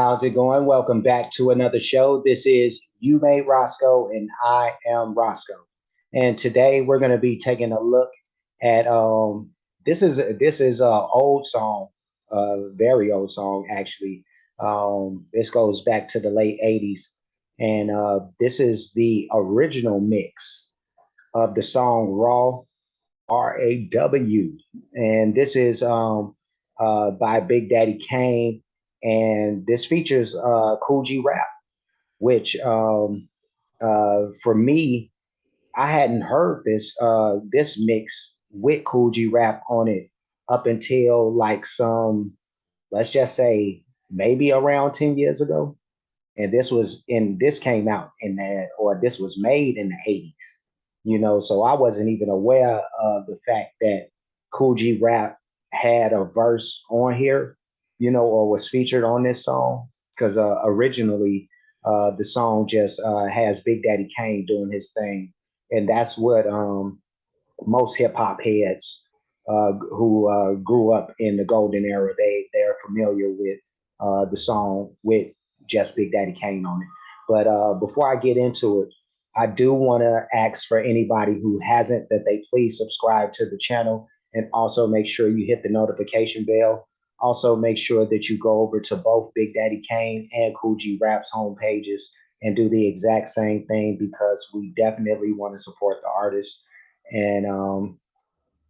How's it going? Welcome back to another show. This is You Made Roscoe, and I am Roscoe. And today we're going to be taking a look at this is a old song, a very old song actually. This goes back to the late '80s, and this is the original mix of the song "Raw." RAW. And this is by Big Daddy Kane. And this features Cool G Rap, which for me, I hadn't heard this mix with Cool G Rap on it up until like let's just say maybe around 10 years ago. And this came out in that, or this was made in the 80s, so I wasn't even aware of the fact that Cool G Rap had a verse on here, or was featured on this song. Because originally, the song just has Big Daddy Kane doing his thing. And that's what most hip hop heads who grew up in the golden era, they're familiar with the song with just Big Daddy Kane on it. But before I get into it, I do want to ask for anybody who hasn't that they please subscribe to the channel, and also make sure you hit the notification bell. Also, make sure that you go over to both Big Daddy Kane and Cool G Rap's home pages and do the exact same thing, because we definitely want to support the artist. And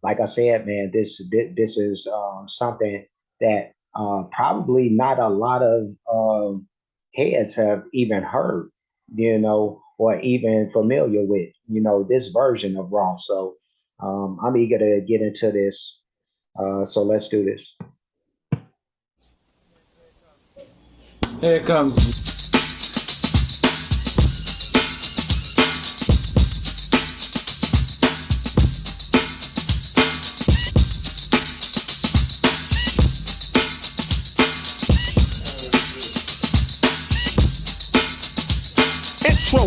like I said, man, this is something that probably not a lot of heads have even heard, or even familiar with, this version of Raw. So I'm eager to get into this. So let's do this. Here it comes.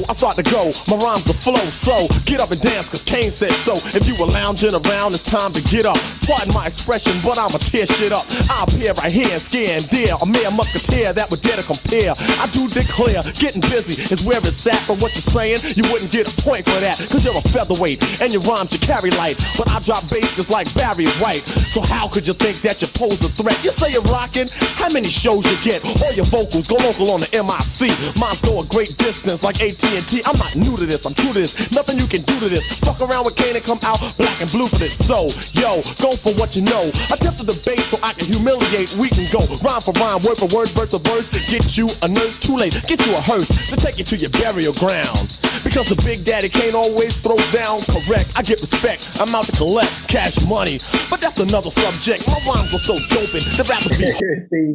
I start to go, my rhymes will flow, so get up and dance, cause Kane said so. If you were lounging around, it's time to get up. Pardon my expression, but I'ma tear shit up. I'll appear right here and scare and dare a mere musketeer that would dare to compare. I do declare, getting busy is where it's at, but what you're saying, you wouldn't get a point for that, cause you're a featherweight, and your rhymes you carry light, but I drop bass just like Barry White. So how could you think that you pose a threat? You say you're rocking, how many shows you get? All your vocals go local on the MIC. Mine's go a great distance like AT&T. I'm not new to this, I'm true to this. Nothing you can do to this. Fuck around with Kane and come out black and blue for this. So, yo, go for what you know. Attempt to debate so I can humiliate. We can go rhyme for rhyme, word for word, verse for verse. Get you a nurse, too late. Get you a hearse to take you to your burial ground. Because the Big Daddy Kane always throws down correct. I get respect, I'm out to collect cash money. But that's another subject. My rhymes are so doping. The rappers be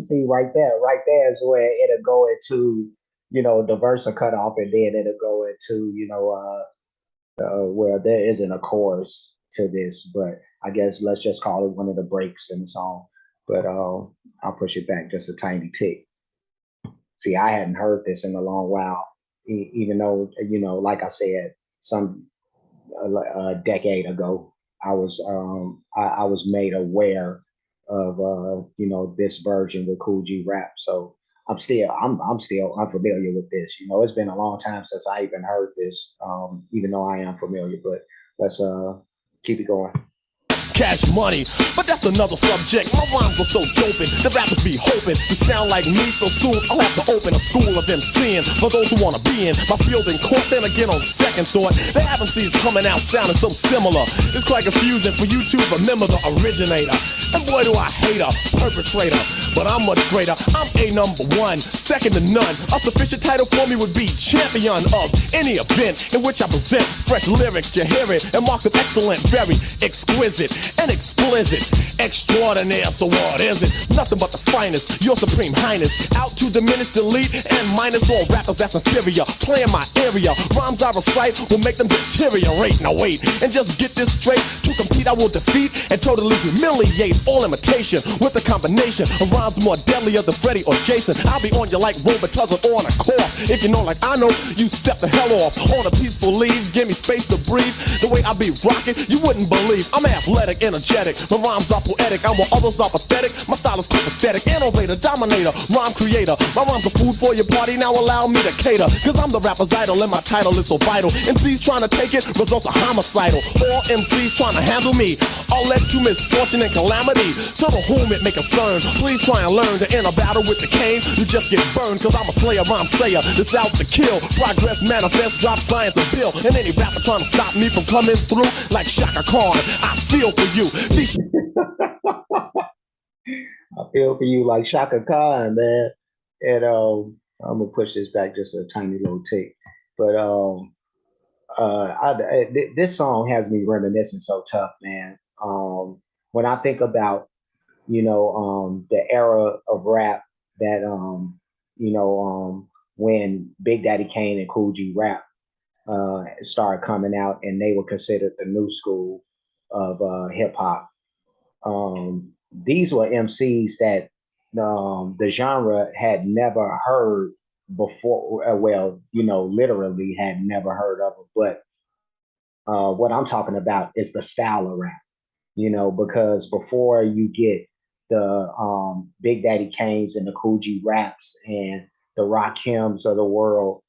see, right there is where it'll go into, the verse will cut off, and then it'll go into, where there isn't a chorus to this, but I guess let's just call it one of the breaks in the song. But I'll push it back just a tiny tick. See, I hadn't heard this in a long while, even though, like I said, some a decade ago, I was made aware of this version with Cool G Rap. So I'm still unfamiliar with this. It's been a long time since I even heard this, even though I am familiar. But let's keep it going. cash money. But that's another subject. My rhymes are so doping, the rappers be hoping to sound like me, so soon I'll have to open a school of MCing for those who wanna be in my field in court. Then again, on second thought, the emcees coming out sounding so similar. It's quite confusing for you to remember the originator. And boy, do I hate a perpetrator, but I'm much greater. I'm a number one, second to none. A sufficient title for me would be champion of any event in which I present fresh lyrics. You hear it and mark it excellent, very exquisite and explicit, extraordinaire. So what is it? Nothing but the finest, your supreme highness. Out to diminish, delete, and minus all rappers that's inferior. Play in my area, rhymes I recite will make them deteriorate. Now wait, and just get this straight. To compete I will defeat and totally humiliate all imitation with a combination of rhymes more deadlier than Freddy or Jason. I'll be on you like Robitussin or on a cough. If you know like I know, you step the hell off. On a peaceful leave, give me space to breathe. The way I be rocking, you wouldn't believe. I'm athletic, kinetic, energetic. My rhymes are poetic, and while others are pathetic, my style is copacetic, innovator, dominator, rhyme creator. My rhymes are food for your party, now allow me to cater. Cause I'm the rapper's idol, and my title is so vital. MCs trying to take it, results are homicidal. All MCs trying to handle me, all led to misfortune and calamity. So to whom it may concern, please try and learn to end a battle with the Kane. You just get burned, cause I'm a slayer, rhyme sayer, that's out to kill. Progress, manifest, drop science and bill. And any rapper trying to stop me from coming through, like Shaka Khan, I feel for you. These I feel for you like Shaka Khan, man. And I'm gonna push this back just a tiny little tick, but this song has me reminiscing so tough, man. When I think about the era of rap that when Big Daddy Kane and Cool G rap started coming out, and they were considered the new school of hip hop. These were MCs that the genre had never heard before. Well, literally had never heard of it. But what I'm talking about is the style of rap, because before you get the Big Daddy Kanes and the Cool G raps and the Rakims of the world,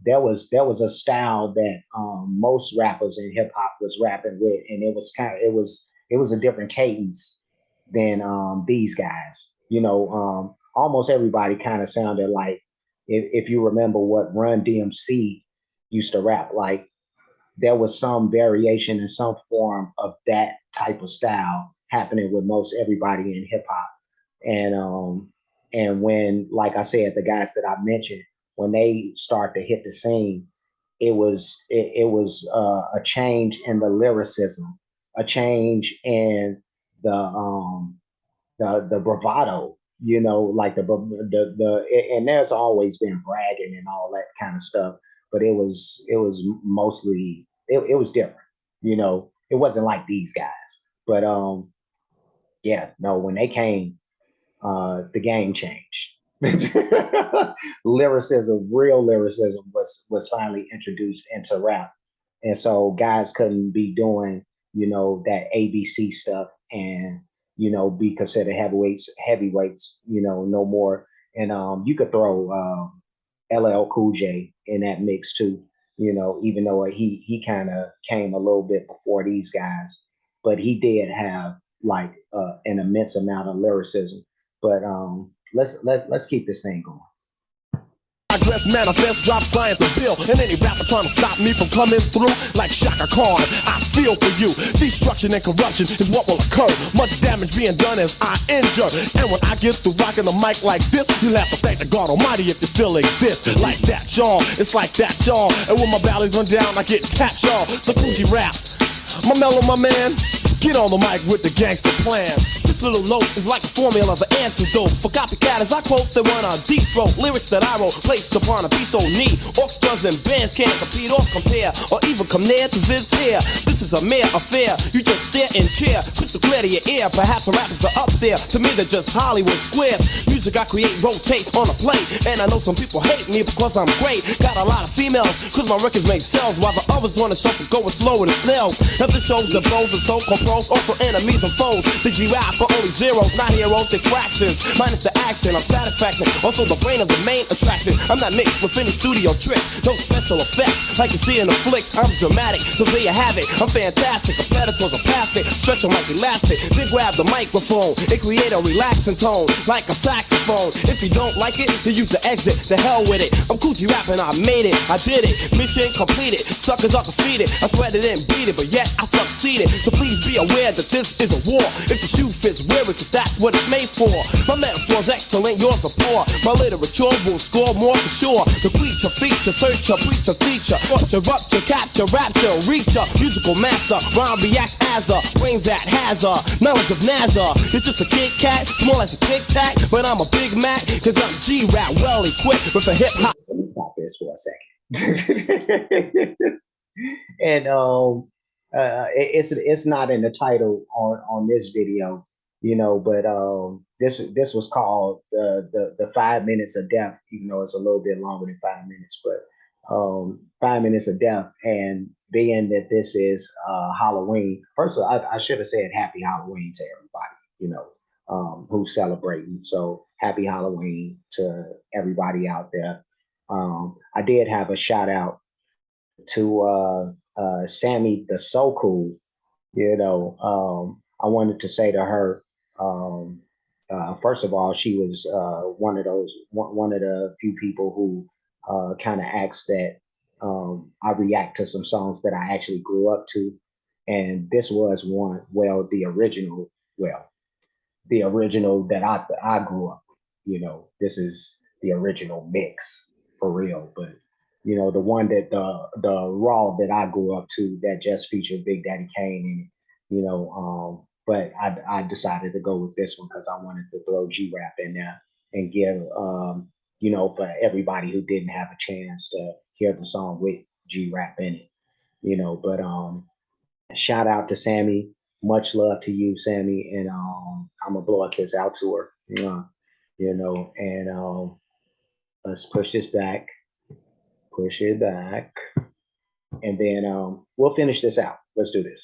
there was a style that most rappers in hip hop was rapping with, and it was a different cadence than these guys. Almost everybody kind of sounded like, if you remember what Run DMC used to rap like, there was some variation in some form of that type of style happening with most everybody in hip hop. And when, like I said, the guys that I mentioned, when they start to hit the scene, it was a change in the lyricism, a change in the bravado, like and there's always been bragging and all that kind of stuff, but it was mostly it was different. It wasn't like these guys, but yeah, no, when they came, the game changed. Lyricism, real lyricism, was finally introduced into rap, and so guys couldn't be doing that ABC stuff and be considered heavyweights, no more. And you could throw LL Cool J in that mix too. Even though he kind of came a little bit before these guys, but he did have like an immense amount of lyricism. But let's keep this thing going. progress, manifest, drop science and bill. And any rapper trying to stop me from coming through, like Shaka Khan, I feel for you. Destruction and corruption is what will occur. Much damage being done as I injure. And when I get through rocking the mic like this, you'll have to thank the God Almighty if you still exist. Like that, y'all. It's like that, y'all. And when my valleys run down, I get tapped, y'all. So Coogee rap. My mellow, my man, get on the mic with the gangster plan. This little note is like a formula of an antidote for copycatters. I quote the one on deep throat lyrics that I wrote, placed upon a beat so neat. Orchestras and bands can't compete or compare, or even come near to this here. This is a mere affair. You just stare and cheer, crystal clear to your ear. Perhaps the rappers are up there. To me, they're just Hollywood squares. Music I create rotates on a plate, and I know some people hate me because I'm great. Got a lot of females, cause my records make sales, while the others wanna shuffle going slower than snails. Now this shows the bros and so-called pros, also enemies and foes. The G-Rap for only zeros, not heroes, they fractions. Minus the action, I'm satisfaction. Also the brain of the main attraction. I'm not mixed with any studio tricks, no special effects like you see in the flicks. I'm dramatic, so there you have it. I'm fantastic, a predator's a plastic, stretch them like elastic. Then grab the microphone and create a relaxing tone, like a saxophone. If you don't like it, then use the exit, the hell with it. I'm Koogee rapping, I made it, I did it. Mission completed, suckers are defeated. I swear they didn't beat it, but yet I succeeded. So please be aware that this is a war. If the shoe fits, wear it, cause that's what it's made for. My metaphor's excellent, yours are poor. My literature will score more for sure. The creature, feature, searcher, preacher, teacher. Torture, rupture, capture, rapture, reacher. Musical master, rhyme reacts as a brain that has a knowledge of NASA. You're just a Kit Kat, small as a Tic Tac, but I'm a Big Mac, cause I'm G-Rap, well equipped with a hip hop. Let me stop this for a second. And it's not in the title on this video, but this was called the 5 minutes of death, even though it's a little bit longer than 5 minutes, but 5 minutes of death. And being that this is Halloween, first of all, I should have said Happy Halloween to everybody, who's celebrating. So happy Halloween to everybody out there. I did have a shout out to Sammy the So Cool. I wanted to say to her, um, first of all, she was one of the few people who kind of asked that I react to some songs that I actually grew up to, and this was one. Well, the original that I grew up with. This is the original mix for real. But the one that the raw that I grew up to that just featured Big Daddy Kane in it. But I decided to go with this one because I wanted to throw G Rap in there and give for everybody who didn't have a chance to hear the song with G Rap in it. But shout out to Sammy. Much love to you, Sammy. And I'm gonna blow a kiss out to her. And let's push this back, push it back, and then we'll finish this out. Let's do this.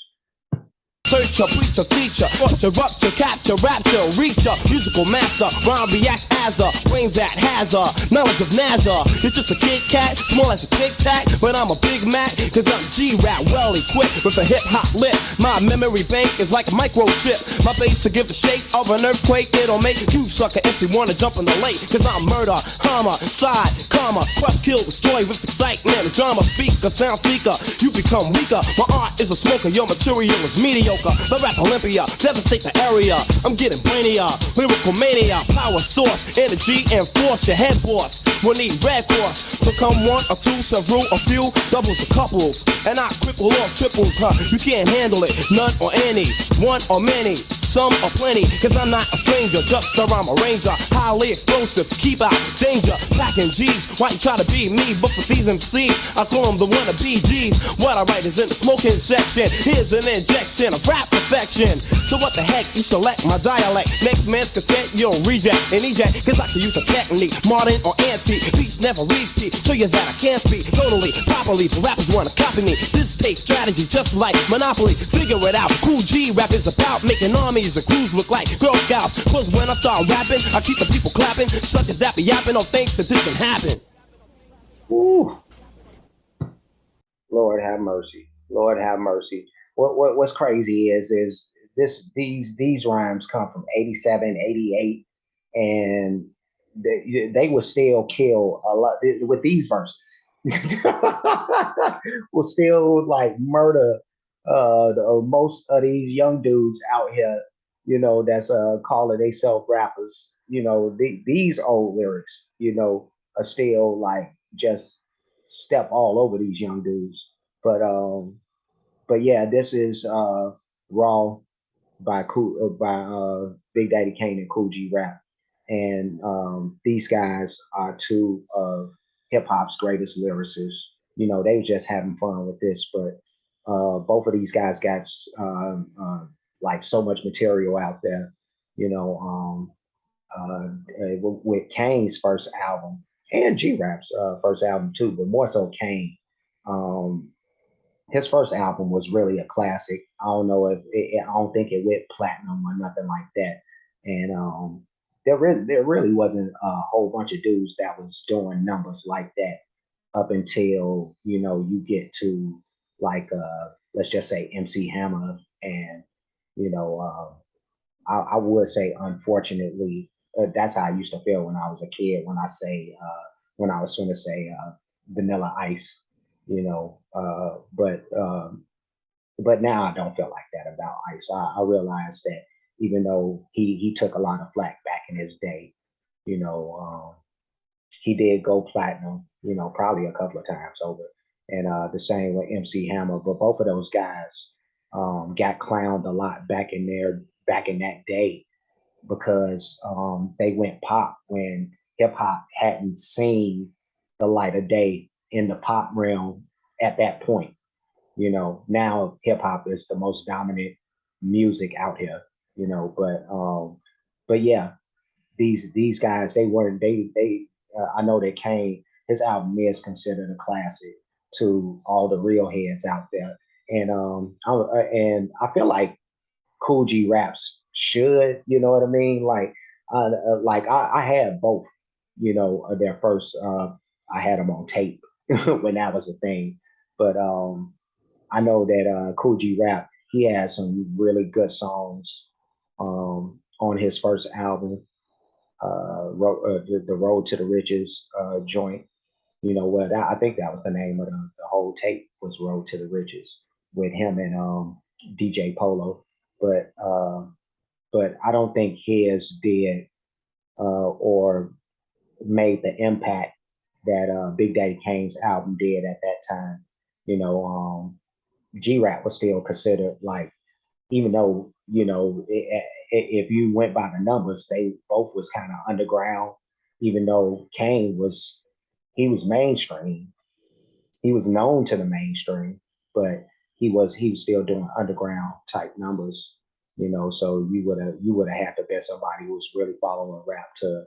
Searcher, preacher, teacher, rupture, rupture, capture, rapture, reacher, musical master, rhyme reacts as a brain that has a knowledge of NASA. You're just a Kit Kat, small as a Tic Tac, but I'm a Big Mac, cause I'm G-Rap, well equipped with a hip-hop lip. My memory bank is like a microchip. My bass to give the shape of an earthquake. It'll make you sucker MC wanna jump in the lake, cause I'm murder, homicide, karma, crush, kill, destroy with excitement, drama, speaker, sound seeker. You become weaker. My art is a smoker, your material is mediocre. The rap Olympia, devastate the area. I'm getting brainier, lyrical mania, power source, energy and force. Your head boss will need red cross. So come one or two, several, a few, doubles or couples, and I cripple or triples, huh? You can't handle it, none or any, one or many, some or plenty. Cause I'm not a stranger, just a rhyme arranger, highly explosive, keep out danger, packing G's. Why you try to be me? But for these MCs, I call them the wannabe G's. What I write is in the smoking section. Here's an injection of rap perfection. So what the heck, you select my dialect. Next man's cassette, you'll reject and eject. Cause I can use a technique, modern or antique. Beats never repeat, show you that I can't speak totally, properly. The rappers wanna copy me. This takes strategy, just like Monopoly. Figure it out, cool G rap is about making armies and crews look like Girl Scouts. Cause when I start rapping, I keep the people clapping. Suckers that be yapping don't think that this can happen. Ooh, Lord have mercy. Lord have mercy. What's crazy is these rhymes come from 87, 88, and they will still kill a lot with these verses. Will still like murder most of these young dudes out here, that's calling themselves rappers. These old lyrics, are still like just step all over these young dudes. But yeah, this is Raw by Big Daddy Kane and Cool G Rap, and these guys are two of hip hop's greatest lyricists. They were just having fun with this, but both of these guys got like so much material out there. You know, with Kane's first album and G Rap's first album too, but more so Kane. Um, his first album was really a classic. I don't know I don't think it went platinum or nothing like that. And there really wasn't a whole bunch of dudes that was doing numbers like that up until you get to like let's just say MC Hammer and you know I would say unfortunately that's how I used to feel when I was a kid when I was going to say Vanilla Ice, but now I don't feel like that about Ice. I realize that even though he took a lot of flack back in his day, you know, he did go platinum, probably a couple of times over. And the same with MC Hammer, but both of those guys got clowned a lot back in that day because they went pop when hip hop hadn't seen the light of day in the pop realm at that point. Now hip hop is the most dominant music out here. But yeah, these guys they weren't they I know that Kane his album is considered a classic, to all the real heads out there. And I feel like Cool G raps should, you know what I mean? I had both, of their first. I had them on tape when that was a thing, but I know that Cool G rap. He had some really good songs on his first album, the Road to the Riches joint. I think that was the name of the whole tape was Road to the Riches with him and DJ Polo. But but I don't think his did or made the impact that Big Daddy Kane's album did at that time. G Rap was still considered like, even though if you went by the numbers, they both was kind of underground. Even though Kane was, he was mainstream, he was known to the mainstream, but he was still doing underground type numbers. So you would have had to bet somebody who was really following rap to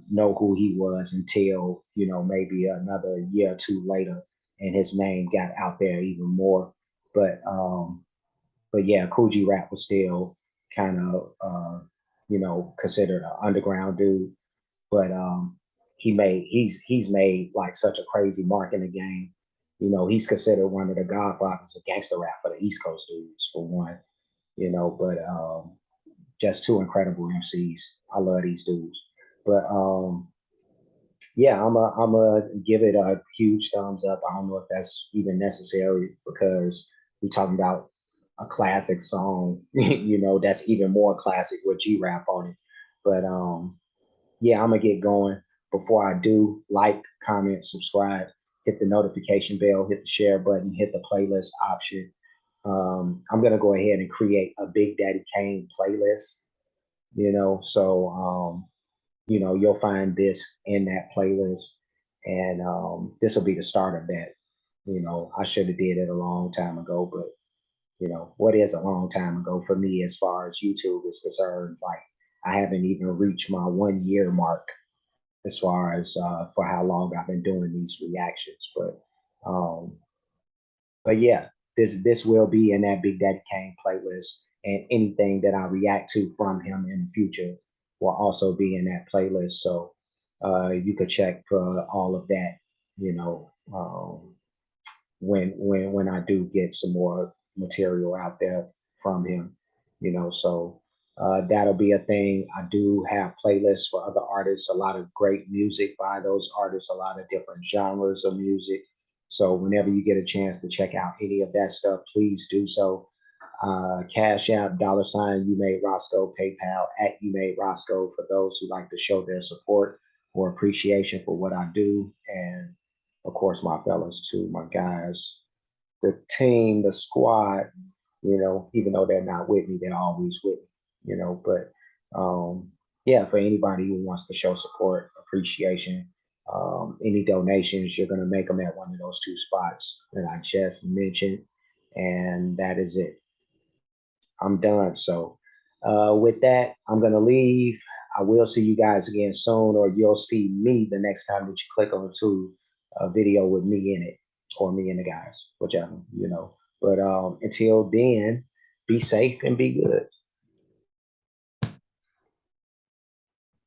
know who he was until maybe another year or two later, and his name got out there even more. But but yeah, Coogee Rap was still kind of considered an underground dude. But he's made like such a crazy mark in the game. He's considered one of the godfathers of gangster rap for the East Coast dudes, for one. But just two incredible MCs. I love these dudes. But yeah, I'm a give it a huge thumbs up. I don't know if that's even necessary because we're talking about a classic song, that's even more classic with G Rap on it. But yeah, I'm gonna get going. Before I do, like, comment, subscribe, hit the notification bell, hit the share button, hit the playlist option. I'm gonna go ahead and create a Big Daddy Kane playlist. So you'll find this in that playlist, and this will be the start of that. I should have did it a long time ago, but what is a long time ago for me as far as YouTube is concerned? Like, I haven't even reached my 1 year mark as far as for how long I've been doing these reactions. Um, but yeah, this will be in that Big Daddy Kane playlist, and anything that I react to from him in the future will also be in that playlist. So you could check for all of that. When I do get some more material out there from him, So that'll be a thing. I do have playlists for other artists, a lot of great music by those artists, a lot of different genres of music. So whenever you get a chance to check out any of that stuff, please do so. Cash App, $ you made Roscoe, PayPal at you made Roscoe for those who like to show their support or appreciation for what I do. And of course, my fellas too, my guys, the team, the squad, even though they're not with me, they're always with me. But yeah, for anybody who wants to show support, appreciation, any donations, you're going to make them at one of those two spots that I just mentioned. And that is it. I'm done. So with that, I'm going to leave. I will see you guys again soon, or you'll see me the next time that you click onto a video with me in it, or me and the guys, whichever. But until then, be safe and be good.